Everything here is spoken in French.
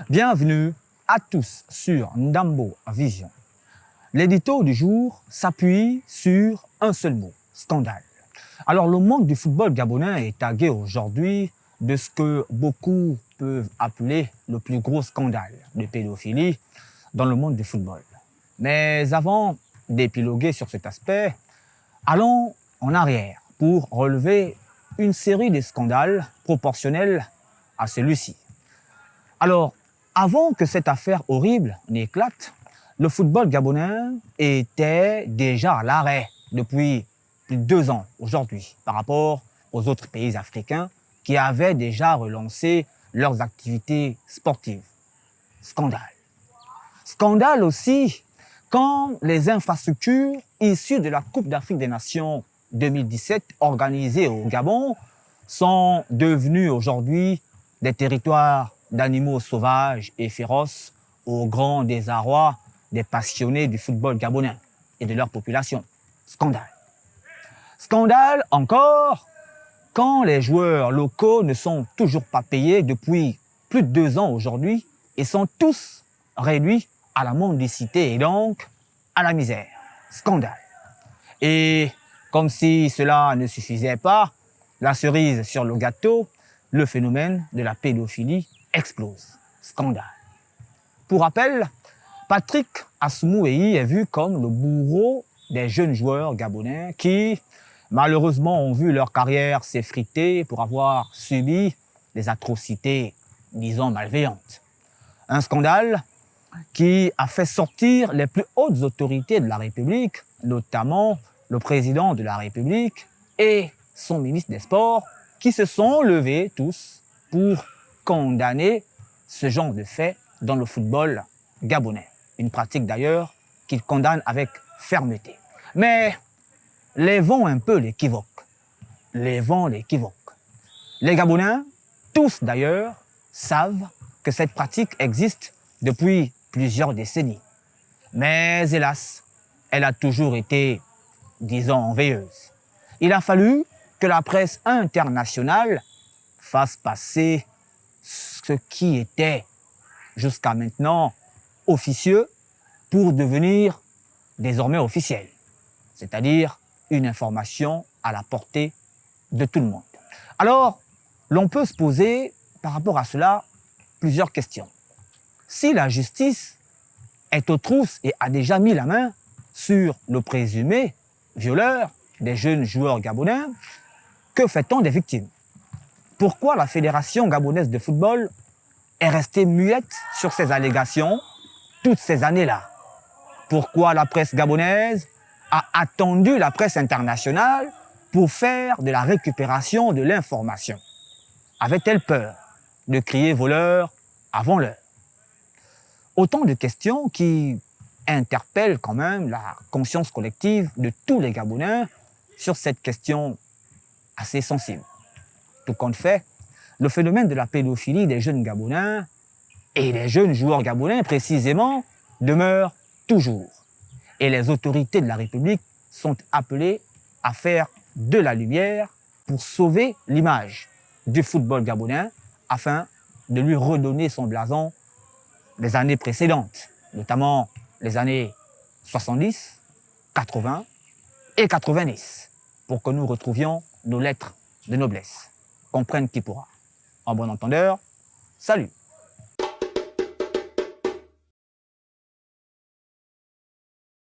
Bienvenue à tous sur Ndambo Vision. L'édito du jour s'appuie sur un seul mot, scandale. Alors le monde du football gabonais est tagué aujourd'hui de ce que beaucoup peuvent appeler le plus gros scandale de pédophilie dans le monde du football. Mais avant d'épiloguer sur cet aspect, allons en arrière pour relever une série de scandales proportionnels à celui-ci. Alors, avant que cette affaire horrible n'éclate, le football gabonais était déjà à l'arrêt depuis plus de 2 ans aujourd'hui par rapport aux autres pays africains qui avaient déjà relancé leurs activités sportives. Scandale. Scandale aussi quand les infrastructures issues de la Coupe d'Afrique des Nations 2017 organisée au Gabon sont devenues aujourd'hui des territoires d'animaux sauvages et féroces au grand désarroi des passionnés du football gabonais et de leur population. Scandale. Scandale encore quand les joueurs locaux ne sont toujours pas payés depuis plus de 2 ans aujourd'hui et sont tous réduits à la mendicité et donc à la misère. Scandale. Et comme si cela ne suffisait pas, la cerise sur le gâteau, le phénomène de la pédophilie explose. Scandale. Pour rappel, Patrick Assoumouei est vu comme le bourreau des jeunes joueurs gabonais qui, malheureusement, ont vu leur carrière s'effriter pour avoir subi des atrocités, disons, malveillantes. Un scandale qui a fait sortir les plus hautes autorités de la République, notamment le président de la République et son ministre des Sports, qui se sont levés tous pour condamner ce genre de fait dans le football gabonais. Une pratique d'ailleurs qu'ils condamnent avec fermeté. Mais lèvons un peu l'équivoque. Lèvons l'équivoque. Les Gabonais, tous d'ailleurs, savent que cette pratique existe depuis plusieurs décennies. Mais hélas, elle a toujours été, disons, enveilleuse. Il a fallu que la presse internationale fasse passer ce qui était jusqu'à maintenant officieux pour devenir désormais officiel, c'est-à-dire une information à la portée de tout le monde. Alors, l'on peut se poser par rapport à cela plusieurs questions. Si la justice est aux trousses et a déjà mis la main sur le présumé violeur des jeunes joueurs gabonais, que fait-on des victimes? Pourquoi la Fédération gabonaise de football est restée muette sur ces allégations toutes ces années-là? Pourquoi la presse gabonaise a attendu la presse internationale pour faire de la récupération de l'information? Avait-elle peur de crier voleur avant l'heure? Autant de questions qui interpellent quand même la conscience collective de tous les Gabonais sur cette question assez sensible. Tout compte fait, le phénomène de la pédophilie des jeunes Gabonais et des jeunes joueurs gabonais précisément demeure toujours. Et les autorités de la République sont appelées à faire de la lumière pour sauver l'image du football gabonais afin de lui redonner son blason des années précédentes, notamment les années 70, 80 et 90, pour que nous retrouvions nos lettres de noblesse. Comprenne qui pourra. En bon entendeur, salut!